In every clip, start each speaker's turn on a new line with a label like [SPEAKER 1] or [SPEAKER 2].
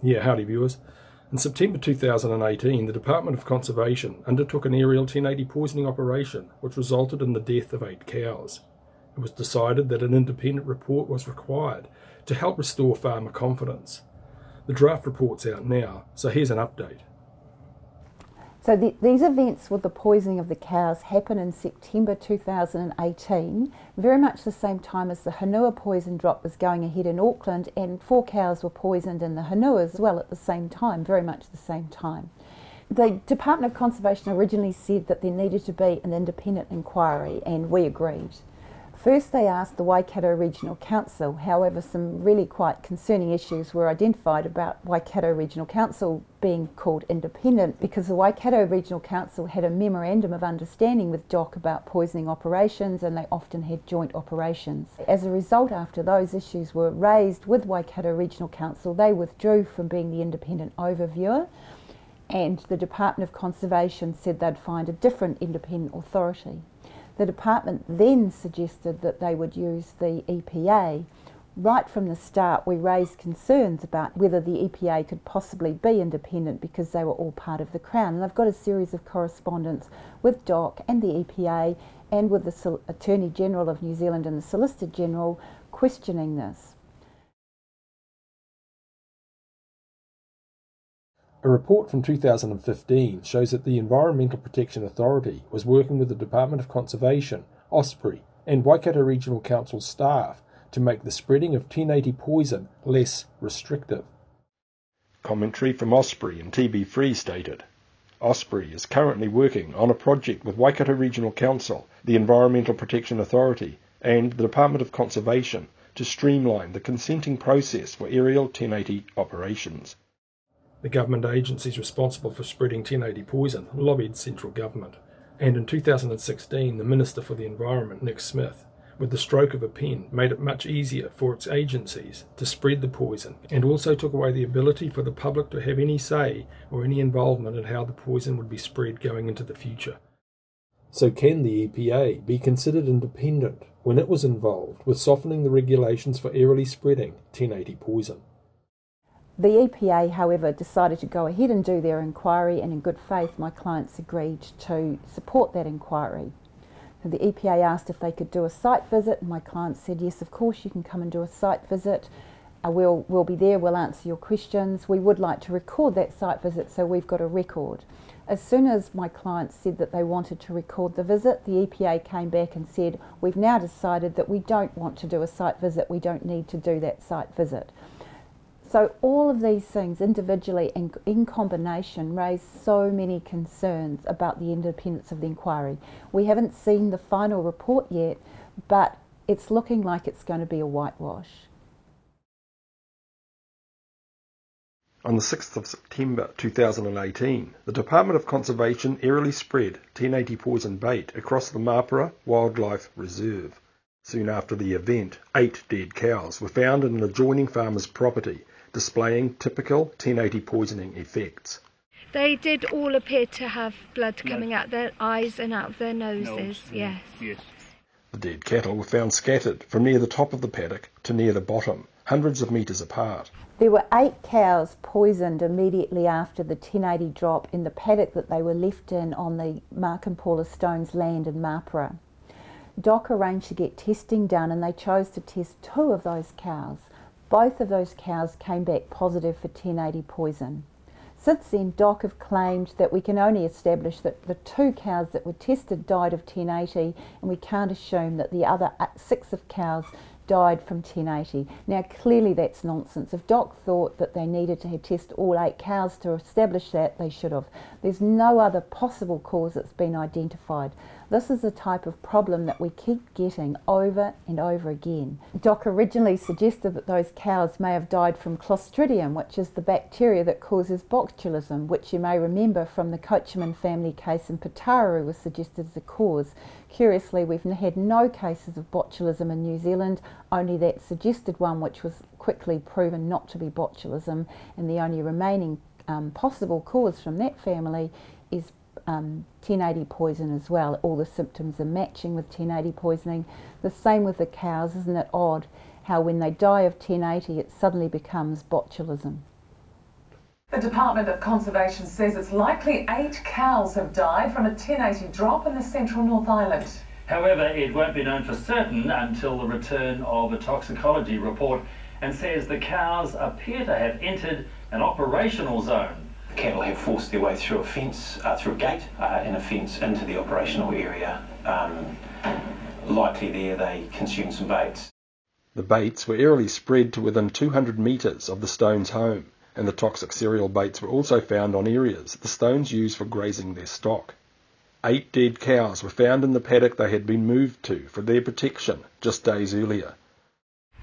[SPEAKER 1] Yeah, howdy viewers. In September 2018, the Department of Conservation undertook an aerial 1080 poisoning operation which resulted in the death of 8 cows. It was decided that an independent report was required to help restore farmer confidence. The draft report's out now, so here's an update.
[SPEAKER 2] So these events with the poisoning of the cows happened in September 2018, very much the same time as the Hanua poison drop was going ahead in Auckland, and 4 cows were poisoned in the Hanua as well at the same time, very much the same time. The Department of Conservation originally said that there needed to be an independent inquiry, and we agreed. First they asked the Waikato Regional Council, however some really quite concerning issues were identified about Waikato Regional Council being called independent, because the Waikato Regional Council had a memorandum of understanding with DOC about poisoning operations, and they often had joint operations. As a result, after those issues were raised with Waikato Regional Council, they withdrew from being the independent overviewer, and the Department of Conservation said they'd find a different independent authority. The department then suggested that they would use the EPA. Right from the start we raised concerns about whether the EPA could possibly be independent because they were all part of the Crown. And I've got a series of correspondence with DOC and the EPA and with the Attorney General of New Zealand and the Solicitor General questioning this.
[SPEAKER 1] A report from 2015 shows that the Environmental Protection Authority was working with the Department of Conservation, Osprey and Waikato Regional Council staff to make the spreading of 1080 poison less restrictive. Commentary from Osprey and TB Free stated, Osprey is currently working on a project with Waikato Regional Council, the Environmental Protection Authority and the Department of Conservation to streamline the consenting process for aerial 1080 operations. The government agencies responsible for spreading 1080 poison lobbied central government, and in 2016 the Minister for the Environment, Nick Smith, with the stroke of a pen, made it much easier for its agencies to spread the poison, and also took away the ability for the public to have any say or any involvement in how the poison would be spread going into the future. So can the EPA be considered independent when it was involved with softening the regulations for aerially spreading 1080 poison?
[SPEAKER 2] The EPA, however, decided to go ahead and do their inquiry, and in good faith my clients agreed to support that inquiry. So the EPA asked if they could do a site visit, and my clients said yes, of course you can come and do a site visit. We'll be there, we'll answer your questions. We would like to record that site visit so we've got a record. As soon as my clients said that they wanted to record the visit, the EPA came back and said, we've now decided that we don't want to do a site visit, we don't need to do that site visit. So all of these things individually and in combination raise so many concerns about the independence of the inquiry. We haven't seen the final report yet, but it's looking like it's going to be a whitewash.
[SPEAKER 1] On the 6th of September 2018, the Department of Conservation aerially spread 1080 poison bait across the Mapara Wildlife Reserve. Soon after the event, 8 dead cows were found in an adjoining farmer's property, displaying typical 1080 poisoning effects.
[SPEAKER 3] They did all appear to have blood coming out their eyes and out of their noses, yes.
[SPEAKER 1] The dead cattle were found scattered from near the top of the paddock to near the bottom, hundreds of metres apart.
[SPEAKER 2] There were 8 cows poisoned immediately after the 1080 drop in the paddock that they were left in on the Mark and Paula Stone's land in Mapara. DOC arranged to get testing done, and they chose to test 2 of those cows. Both of those cows came back positive for 1080 poison. Since then, DOC have claimed that we can only establish that the 2 cows that were tested died of 1080, and we can't assume that the other 6 of cows died from 1080. Now clearly that's nonsense. If DOC thought that they needed to test all 8 cows to establish that, they should have. There's no other possible cause that's been identified. This is the type of problem that we keep getting over and over again. DOC originally suggested that those cows may have died from Clostridium, which is the bacteria that causes botulism, which you may remember from the Coachman family case in Pataru was suggested as the cause. Curiously, we've had no cases of botulism in New Zealand, only that suggested one which was quickly proven not to be botulism, and the only remaining possible cause from that family is 1080 poison as well. All the symptoms are matching with 1080 poisoning. The same with the cows. Isn't it odd how when they die of 1080 it suddenly becomes botulism?
[SPEAKER 4] The Department of Conservation says it's likely 8 cows have died from a 1080 drop in the central North Island.
[SPEAKER 5] However, it won't be known for certain until the return of a toxicology report, and says the cows appear to have entered an operational zone.
[SPEAKER 6] The cattle have forced their way through a fence, through a gate and a fence into the operational area. Likely there they consumed some baits.
[SPEAKER 1] The baits were aerially spread to within 200 metres of the Stones' home, and the toxic cereal baits were also found on areas the Stones used for grazing their stock. 8 dead cows were found in the paddock they had been moved to for their protection just days earlier.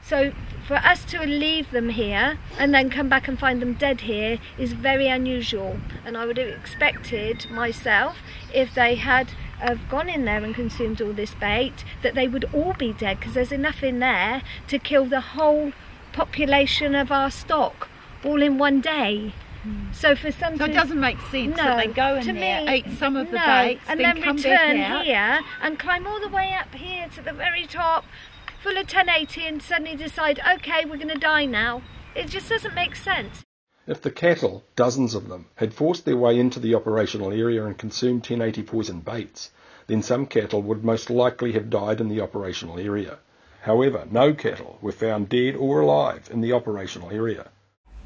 [SPEAKER 3] So for us to leave them here and then come back and find them dead here is very unusual, and I would have expected myself, if they had gone in there and consumed all this bait, that they would all be dead, because there's enough in there to kill the whole population of our stock all in one day. So for some,
[SPEAKER 7] so it doesn't make sense that they go in there, eat some of the baits,
[SPEAKER 3] and then
[SPEAKER 7] come
[SPEAKER 3] return
[SPEAKER 7] back out
[SPEAKER 3] here and climb all the way up here to the very top, full of 1080, and suddenly decide, okay, we're going to die now. It just doesn't make sense.
[SPEAKER 1] If the cattle, dozens of them, had forced their way into the operational area and consumed 1080 poison baits, then some cattle would most likely have died in the operational area. However, no cattle were found dead or alive in the operational area.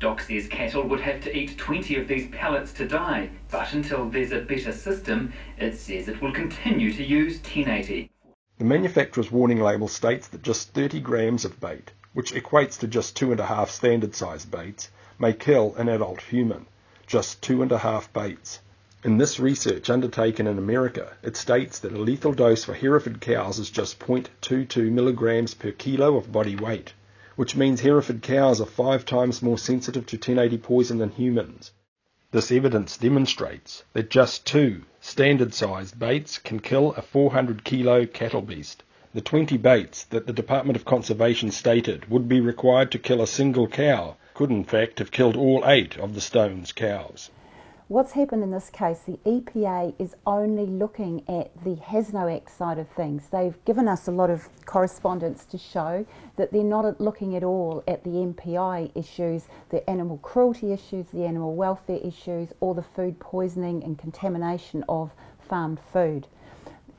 [SPEAKER 8] Doc says cattle would have to eat 20 of these pellets to die, but until there's a better system, it says it will continue to use 1080.
[SPEAKER 1] The manufacturer's warning label states that just 30 grams of bait, which equates to just 2.5 standard-sized baits, may kill an adult human. Just 2.5 baits. In this research undertaken in America, it states that a lethal dose for Hereford cows is just 0.22 milligrams per kilo of body weight, which means Hereford cows are 5 times more sensitive to 1080 poison than humans. This evidence demonstrates that just 2 standard-sized baits can kill a 400-kilo cattle beast. The 20 baits that the Department of Conservation stated would be required to kill a single cow could in fact have killed all 8 of the Stones cows.
[SPEAKER 2] What's happened in this case, the EPA is only looking at the HASNO Act side of things. They've given us a lot of correspondence to show that they're not looking at all at the MPI issues, the animal cruelty issues, the animal welfare issues, or the food poisoning and contamination of farmed food.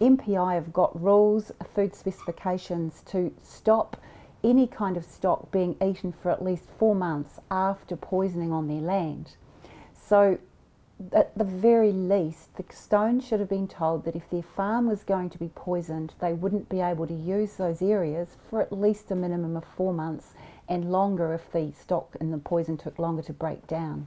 [SPEAKER 2] MPI have got rules, food specifications to stop any kind of stock being eaten for at least 4 months after poisoning on their land. So at the very least, the Stones should have been told that if their farm was going to be poisoned, they wouldn't be able to use those areas for at least a minimum of 4 months, and longer if the stock and the poison took longer to break down.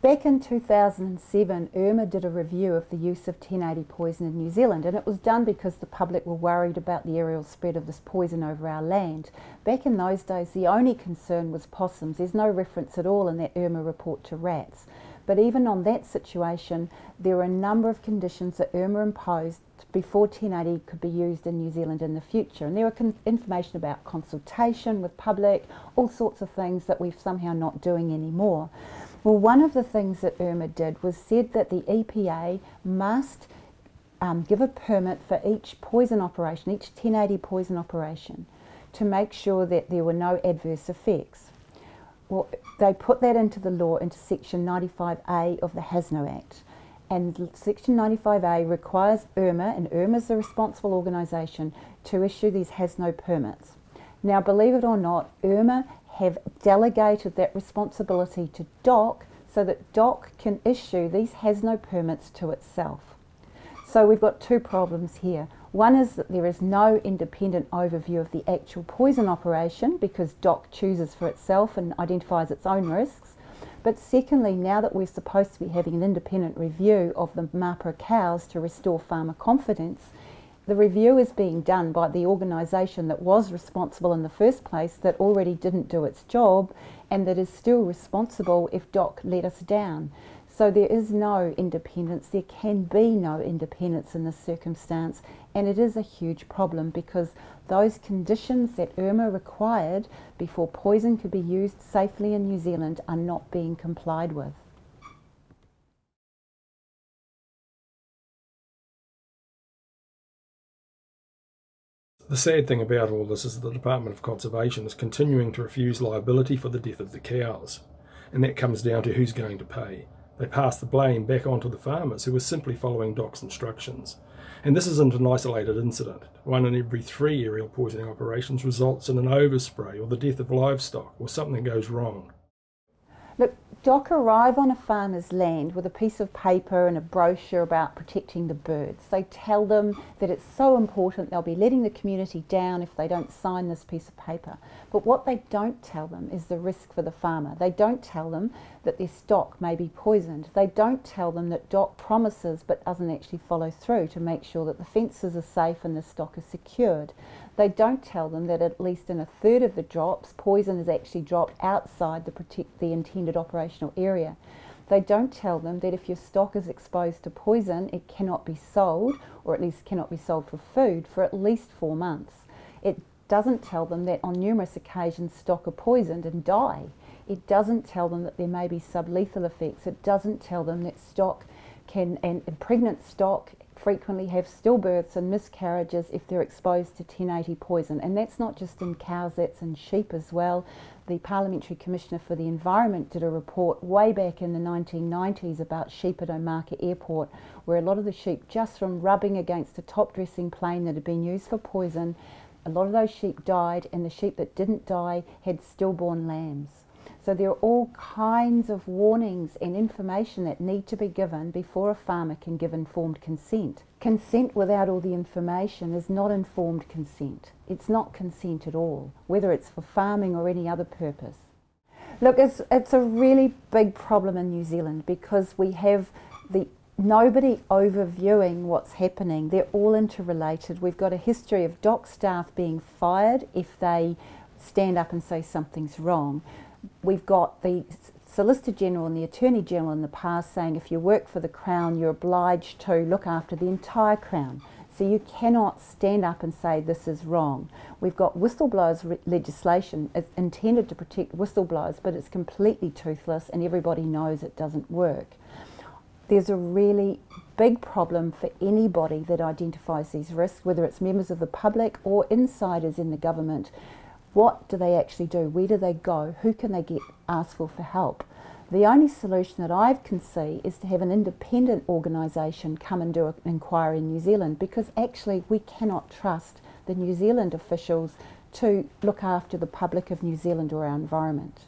[SPEAKER 2] Back in 2007, Irma did a review of the use of 1080 poison in New Zealand, and it was done because the public were worried about the aerial spread of this poison over our land. Back in those days, the only concern was possums. There's no reference at all in that Irma report to rats. But even on that situation, there were a number of conditions that Irma imposed before 1080 could be used in New Zealand in the future. And there were information about consultation with public, all sorts of things that we're somehow not doing anymore. Well, one of the things that Irma did was said that the EPA must give a permit for each poison operation, each 1080 poison operation, to make sure that there were no adverse effects. Well, they put that into the law, into Section 95A of the HASNO Act. And Section 95A requires Irma, and Irma's the responsible organisation, to issue these HASNO permits. Now, believe it or not, Irma have delegated that responsibility to DOC so that DOC can issue these HASNO permits to itself. So we've got 2 problems here. One is that there is no independent overview of the actual poison operation because DOC chooses for itself and identifies its own risks. But secondly, now that we're supposed to be having an independent review of the MAPRA cows to restore farmer confidence, the review is being done by the organisation that was responsible in the first place, that already didn't do its job, and that is still responsible if DOC let us down. So there is no independence, there can be no independence in this circumstance, and it is a huge problem because those conditions that Irma required before poison could be used safely in New Zealand are not being complied with.
[SPEAKER 1] The sad thing about all this is that the Department of Conservation is continuing to refuse liability for the death of the cows. and that comes down to who's going to pay. They pass the blame back onto the farmers who were simply following DOC's instructions. And this isn't an isolated incident. 1 in every 3 aerial poisoning operations results in an overspray or the death of livestock or something goes wrong.
[SPEAKER 2] Look, DOC arrive on a farmer's land with a piece of paper and a brochure about protecting the birds. They tell them that it's so important they'll be letting the community down if they don't sign this piece of paper. But what they don't tell them is the risk for the farmer. They don't tell them that their stock may be poisoned. They don't tell them that DOC promises but doesn't actually follow through to make sure that the fences are safe and the stock is secured. They don't tell them that at least in a third of the drops, poison is actually dropped outside the intended operational area. They don't tell them that if your stock is exposed to poison, it cannot be sold, or at least cannot be sold for food, for at least 4 months. It doesn't tell them that on numerous occasions stock are poisoned and die. It doesn't tell them that there may be sublethal effects. It doesn't tell them that stock can, and pregnant stock frequently have stillbirths and miscarriages if they're exposed to 1080 poison. And that's not just in cows, that's in sheep as well. The Parliamentary Commissioner for the Environment did a report way back in the 1990s about sheep at Omaka Airport, where a lot of the sheep, just from rubbing against a top dressing plane that had been used for poison, a lot of those sheep died, and the sheep that didn't die had stillborn lambs. So there are all kinds of warnings and information that need to be given before a farmer can give informed consent. Consent without all the information is not informed consent. It's not consent at all, whether it's for farming or any other purpose. Look, it's a really big problem in New Zealand because we have nobody overviewing what's happening. They're all interrelated. We've got a history of DOC staff being fired if they stand up and say something's wrong. We've got the Solicitor General and the Attorney General in the past saying if you work for the Crown, you're obliged to look after the entire Crown. So you cannot stand up and say this is wrong. We've got whistleblowers legislation. It's intended to protect whistleblowers, but it's completely toothless and everybody knows it doesn't work. There's a really big problem for anybody that identifies these risks, whether it's members of the public or insiders in the government. What do they actually do? Where do they go? Who can they ask for help? The only solution that I can see is to have an independent organisation come and do an inquiry in New Zealand, because actually we cannot trust the New Zealand officials to look after the public of New Zealand or our environment.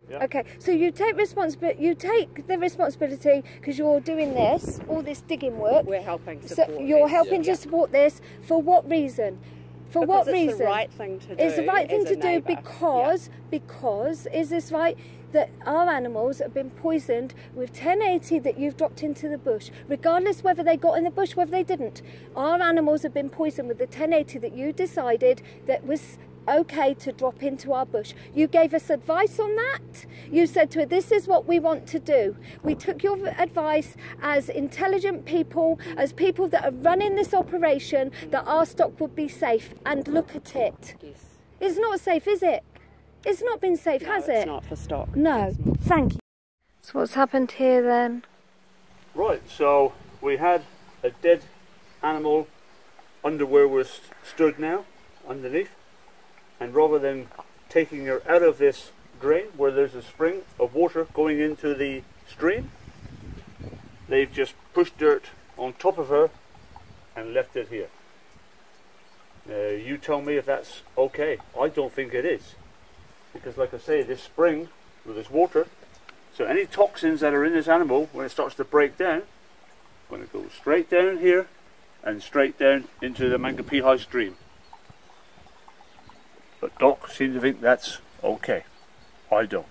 [SPEAKER 3] Yep. Okay, so you take the responsibility because you're doing this, all this digging work.
[SPEAKER 7] We're helping support.
[SPEAKER 3] So you're helping to support this. For what reason? For what reason?
[SPEAKER 7] It's the right thing to do.
[SPEAKER 3] It's the right thing to do because is this right? That our animals have been poisoned with 1080 that you've dropped into the bush, regardless whether they got in the bush, whether they didn't. Our animals have been poisoned with the 1080 that you decided that was okay to drop into our bush. You gave us advice on that. You said to it, this is what we want to do. We took your advice as intelligent people, as people that are running this operation, that our stock would be safe. And look at it.
[SPEAKER 7] Yes.
[SPEAKER 3] It's not safe, is it? It's not been safe, has it?
[SPEAKER 7] It's not for stock.
[SPEAKER 3] No. Thank you. So what's happened here then?
[SPEAKER 9] Right, so we had a dead animal under where we're stood now, underneath. And rather than taking her out of this drain where there's a spring of water going into the stream, they've just pushed dirt on top of her and left it here. You tell me if that's okay. I don't think it is, because like I say, this spring with this water, so any toxins that are in this animal, when it starts to break down, going to go straight down here and straight down into the Mangapihai stream. But DOC seem to think that's okay. I don't.